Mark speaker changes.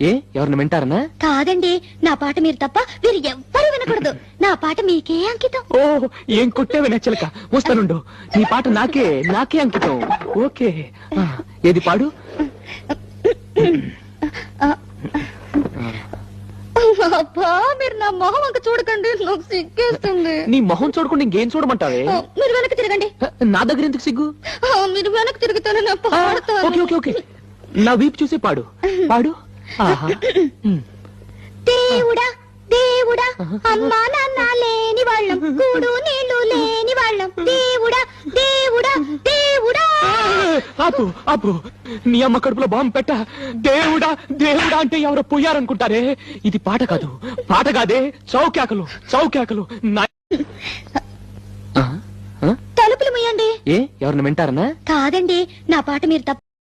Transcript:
Speaker 1: ఏ ఎవరిని వింటారనా?
Speaker 2: కాదండి, నా పాట మీరు తప్ప మీరు ఎవ్వరూ వినకూడదు. నా పాట మీకే అంకితం.
Speaker 1: ఓ ఏం కొట్టేవి నచ్చలక. వస్తానుండు, నీ పాట నాకే నాకే అంకితం. ఓకే, ఏది పాడు.
Speaker 2: అబ్బా, మీరు నా మొహం అంక చూడకండి, నాకు సిగ్గేస్తుంది.
Speaker 1: నీ మొహం చూడకుండా ఇంకేం చూడమంటావే?
Speaker 2: మీరు వెనక్కి తిరగండి.
Speaker 1: నా దగ్గర ఎందుకు సిగ్గు?
Speaker 2: మీరు వెనక్కి తిరుగుతాను, నా
Speaker 1: ఓకే
Speaker 2: పాడతాను.
Speaker 1: ఓకే ఓకే, నా వీపు చూసి పాడు పాడు. ఆహా.
Speaker 2: దేవుడా దేవుడా, అమ్మా నాన్న లేని వాళ్ళం, కూడు నీళ్లు లేని వాళ్ళం, దేవుడా దేవుడా దేవుడా.
Speaker 1: ఆపు ఆపు, నీ అమ్మ కడుపులో బాంబు పెట్ట. దేవుడా దేవుడా అంటే ఎవరో పోయారనుకుంటారే. ఇది పాట కాదు, పాట కాదే, చౌకేకలు చౌకేకలు.
Speaker 2: తలుపులు ముయ్యండి.
Speaker 1: ఏ ఎవరిని వింటారనా?
Speaker 2: కాదండి, నా పాట మీరు తప్ప